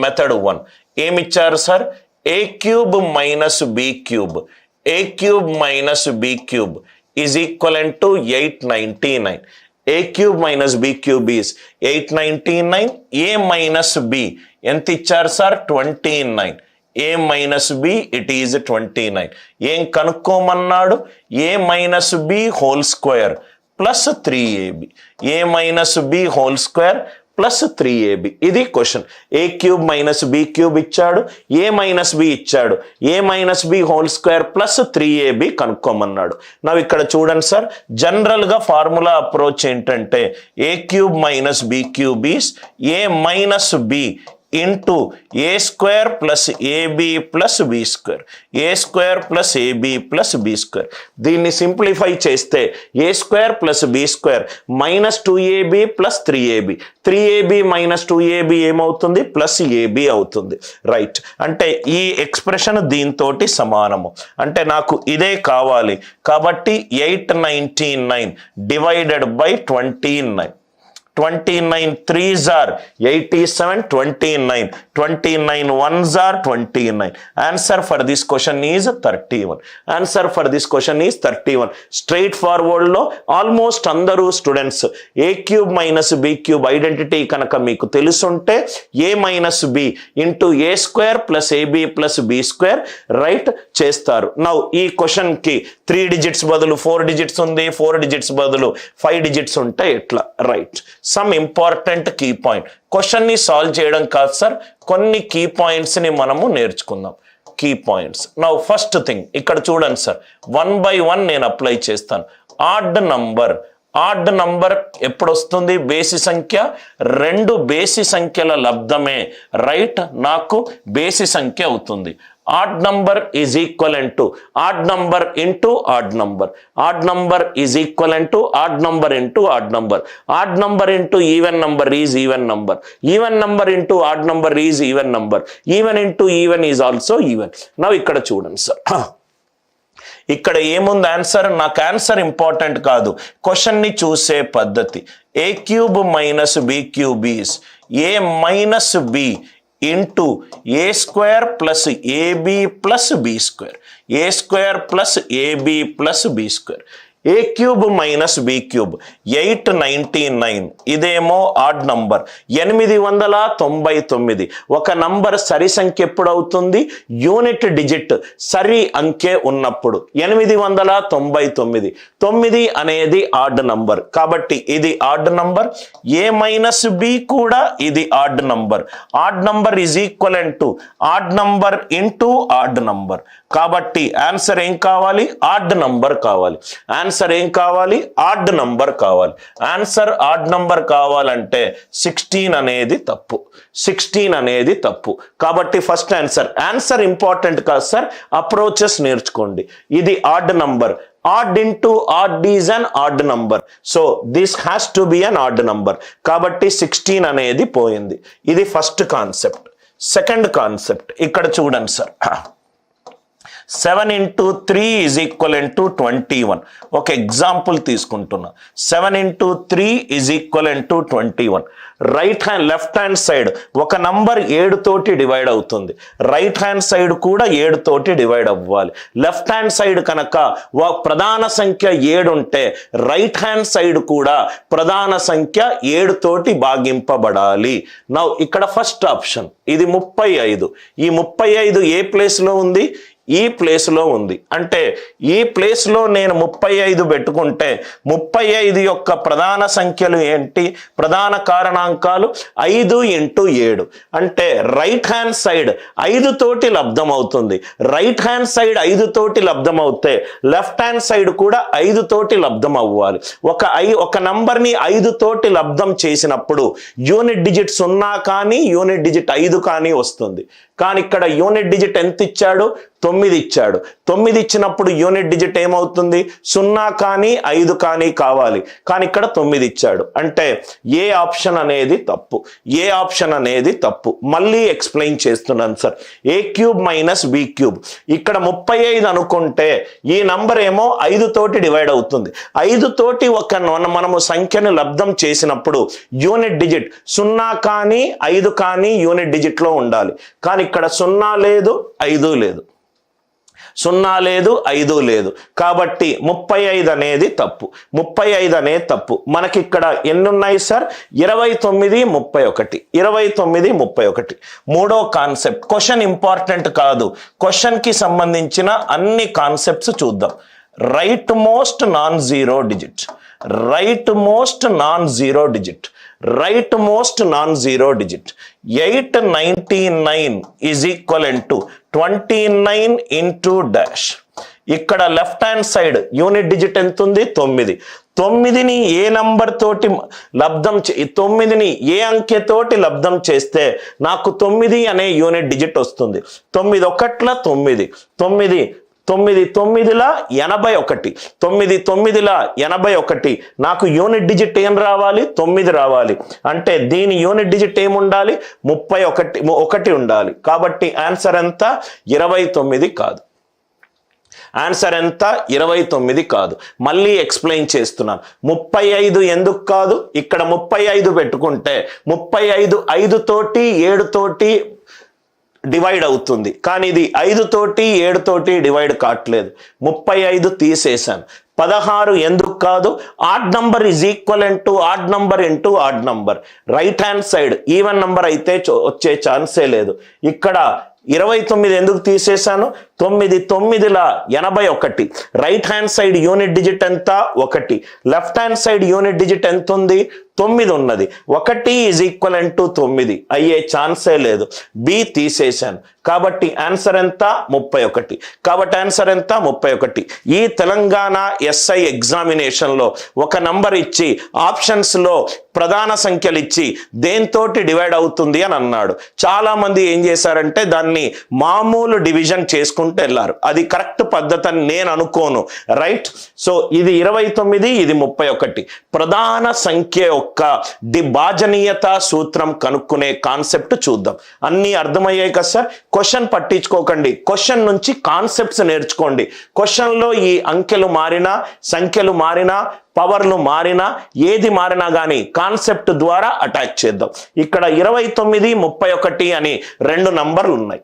Method 1 ఏమిచ్చారు sir? a cube minus b cube, a cube minus b cube is equivalent to 899. a cube minus b cube is 899. a minus b ఎంత ఇచ్చారు sir? 29. a minus b it is 29. ఏం కనుక్కోమన్నాడు? a minus b whole square plus 3ab, a minus b whole square plus 3ab. ఇది question. A cube minus b cube ఇచ్చాడు, a minus b ఇచ్చాడు, a minus b whole square plus 3ab కనుక్కోమన్నాడు. నాకు ఇక్కడ చూడండి sir, జనరల్గా formula approach ఏంటంటే a cube minus b cube is a minus b into a square plus ab plus b square, a square plus ab plus b square. దీన్ని simplify చేస్తే a square plus b square minus 2ab plus 3ab, 3ab minus 2ab ఏమవుతుంది? Plus AB అవుతుంది. Right, అంటే ఈ expression దీంతో సమానము. అంటే నాకు ఇదే కావాలి కాబట్టి 899 divided by 29. 29 3s are 87, 29, 29 1s are 29. Answer for this question is 31. Answer for this question is 31. Straightforward లో ఆల్మోస్ట్ అందరూ students a cube minus b cube identity కనుక మీకు తెలుసుంటే a minus b into a square plus ab plus b square right చేస్తారు. Now ఈ question కి 3 digits బదులు 4 digits ఉంది, 4 digits బదులు 5 digits ఉంటే ఎట్లా? Right, some important key point. క్వశ్చన్ని సాల్వ్ చేయడం కాదు సార్, కొన్ని కీ పాయింట్స్ని మనము నేర్చుకుందాం. Key points. Now first thing ఇక్కడ చూడండి సార్, 1 by 1 నేను అప్లై చేస్తాను. ఆడ్ నంబర్ ఎప్పుడు వస్తుంది? బేసి సంఖ్య, 2 బేసి సంఖ్యల లబ్ధమే రైట్ నాకు బేసి సంఖ్య అవుతుంది. odd number is equivalent to odd number into odd number, odd number is equivalent to odd number into odd number, odd number into even number is even number, even number into odd number is even number, even into even is also even. Now ఇక్కడ చూడండి sir, ఇక్కడ ఏముంది answer? నాకు answer important కాదు, క్వశ్చన్ని చూసే పద్ధతి. A cube minus b cube is a minus b into a square plus ab plus b square, a square plus ab plus b square. A cube minus b cube 899, ఇదేమో odd number 899. ఒక number సరి సంఖ్య ఎప్పుడు అవుతుంది? Unit digit సరి అంకె ఉన్నప్పుడు. 899, 9 అనేది ఆడ్ నంబర్ కాబట్టి ఇది ఆడ్ నంబర్. ఏ మైనస్ బి కూడా ఇది odd number. Odd number is equivalent to odd number into odd number. కాబట్టి ఆన్సర్ ఏం కావాలి? ఆడ్ నంబర్ కావాలి. ఆన్సర్ ఏం కావాలి? ఆడ్ నంబర్ కావాలి. ఆన్సర్ ఆడ్ నంబర్ కావాలంటే 16 అనేది తప్పు, 16 అనేది తప్పు. కాబట్టి ఫస్ట్ ఆన్సర్ ఇంపార్టెంట్ కాదు సార్, అప్రోచెస్ నేర్చుకోండి. ఇది odd number, odd into odd is an odd number, so this has to be an odd number. కాబట్టి 16 అనేది పోయింది. ఇది ఫస్ట్ కాన్సెప్ట్. సెకండ్ కాన్సెప్ట్ ఇక్కడ చూడండి sir, 7 into 3 is equivalent to 21. ఒక ఎగ్జాంపుల్ తీసుకుంటున్నా. 7 into 3 is equivalent to 21. Left hand side ఒక number 7 తోటి డివైడ్ అవుతుంది, రైట్ హ్యాండ్ సైడ్ కూడా 7 తోటి డివైడ్ అవ్వాలి. లెఫ్ట్ హ్యాండ్ సైడ్ కనుక ప్రధాన సంఖ్య 7 ఉంటే రైట్ హ్యాండ్ సైడ్ కూడా ప్రధాన సంఖ్య 7 తోటి భాగింపబడాలి. నౌ ఇక్కడ ఫస్ట్ ఆప్షన్ ఇది 35. ఈ 35 ఏ ప్లేస్లో ఉంది? ఈ ప్లేస్లో ఉంది. అంటే ఈ ప్లేస్లో నేను 35 పెట్టుకుంటే 35 యొక్క ప్రధాన సంఖ్యలు ఏంటి? ప్రధాన కారణాంకాలు 5 into 7. అంటే రైట్ హ్యాండ్ సైడ్ 5 తోటి లబ్ధం అవుతుంది. రైట్ హ్యాండ్ సైడ్ 5 తోటి లబ్ధం అవుతే లెఫ్ట్ హ్యాండ్ సైడ్ కూడా 5 తోటి లబ్ధం అవ్వాలి. ఒక నంబర్ని 5 తోటి లబ్ధం చేసినప్పుడు యూనిట్ డిజిట్ 0 కానీ యూనిట్ డిజిట్ 5 కానీ వస్తుంది. కానీ ఇక్కడ యూనిట్ డిజిట్ ఎంత ఇచ్చాడు? 9 ఇచ్చాడు. 9 ఇచ్చినప్పుడు యూనిట్ డిజిట్ ఏమవుతుంది? 0 కానీ 5 కానీ కావాలి, కానీ ఇక్కడ 9 ఇచ్చాడు. అంటే ఏ ఆప్షన్ అనేది తప్పు, ఏ ఆప్షన్ అనేది తప్పు. మళ్ళీ ఎక్స్ప్లెయిన్ చేస్తున్నాను సార్. ఏ క్యూబ్ మైనస్ బి క్యూబ్, ఇక్కడ 35 అనుకుంటే ఈ నంబర్ ఏమో 5 తోటి డివైడ్ అవుతుంది. 5 తోటి మనము సంఖ్యను లబ్ధం చేసినప్పుడు యూనిట్ డిజిట్ 0 కానీ 5 కానీ యూనిట్ డిజిట్ లో ఉండాలి, కానీ ఇక్కడ 0 లేదు 5 లేదు, 0 లేదు 5 లేదు. కాబట్టి 35 అనేది తప్పు, 35 అనేది తప్పు. మనకి ఇక్కడ ఎన్ని ఉన్నాయి సార్? 29, 31, 29, 31. మూడో కాన్సెప్ట్, క్వశ్చన్ ఇంపార్టెంట్ కాదు, క్వశ్చన్ కి సంబంధించిన అన్ని కాన్సెప్ట్స్ చూద్దాం. Right most non zero digit, right most non zero digit, right most non zero digit. 899 is equivalent to 29 into dash. ఇక్కడ left hand side unit digit ఎంత ఉంది? 9. 9ని ఏ number తోటి లబ్ధం 9ని ఏ అంకెతోటి లబ్ధం చేస్తే నాకు 9 అనే యూనిట్ డిజిట్ వస్తుంది. 9 ఒకట్ల 9, 9 9 9ల 81, 9 9ల 81. నాకు యూనిట్ డిజిట్ ఏం రావాలి? 9 రావాలి. అంటే దీని యూనిట్ డిజిట్ ఏముండాలి? 31 ఉండాలి. కాబట్టి ఆన్సర్ ఎంత? 29 కాదు. ఆన్సర్ ఎంత? 29 కాదు. మళ్ళీ ఎక్స్ప్లెయిన్ చేస్తున్నాను. 35 ఎందుకు కాదు? ఇక్కడ 35 పెట్టుకుంటే 35 5 తోటి 7 తోటి డివైడ్ అవుతుంది, కానీ ఇది 5 తోటి 7 తోటి డివైడ్ కావట్లేదు. 35 తీసేశాను. 16 ఎందుకు కాదు? Odd number is equivalent to odd number into odd number. Right hand side even number అయితే వచ్చే ఛాన్సే లేదు. ఇక్కడ 29 ఎందుకు తీసేశాను? 9 9ల 81. Right hand side unit digit ఎంత? 1. Left hand side unit digit ఎంత ఉంది? 9 ఉన్నది. 1 ఈజ్ ఈక్వలెంట్ టు 9 అయ్యే ఛాన్సే లేదు. బి తీసేశాను. కాబట్టి ఆన్సర్ ఎంత? 31. కాబట్టి ఆన్సర్ ఎంత? 31. ఈ తెలంగాణ ఎస్ఐ ఎగ్జామినేషన్లో ఒక నంబర్ ఇచ్చి ఆప్షన్స్ లో ప్రధాన సంఖ్యలు ఇచ్చి దేంతోటి డివైడ్ అవుతుంది అని అన్నాడు. చాలా మంది ఏం చేశారంటే దాన్ని మామూలు డివిజన్ చేసుకుంటూ వెళ్ళారు. అది కరెక్ట్ పద్ధతి అని నేను అనుకోను. రైట్. సో ఇది 29, ఇది 31. ప్రధాన సంఖ్య యొక్క భాజనీయత సూత్రం కనుక్కునే కాన్సెప్ట్ చూద్దాం. అన్ని అర్థమయ్యాయి కదా సార్? క్వశ్చన్ పట్టించుకోకండి, క్వశ్చన్ నుంచి కాన్సెప్ట్స్ నేర్చుకోండి. క్వశ్చన్లో ఈ అంకెలు మారినా, సంఖ్యలు మారినా, పవర్లు మారినా, ఏది మారినా కానీ కాన్సెప్ట్ ద్వారా అటాక్ చేద్దాం. ఇక్కడ 29, 31 అని 2 నంబర్లు ఉన్నాయి.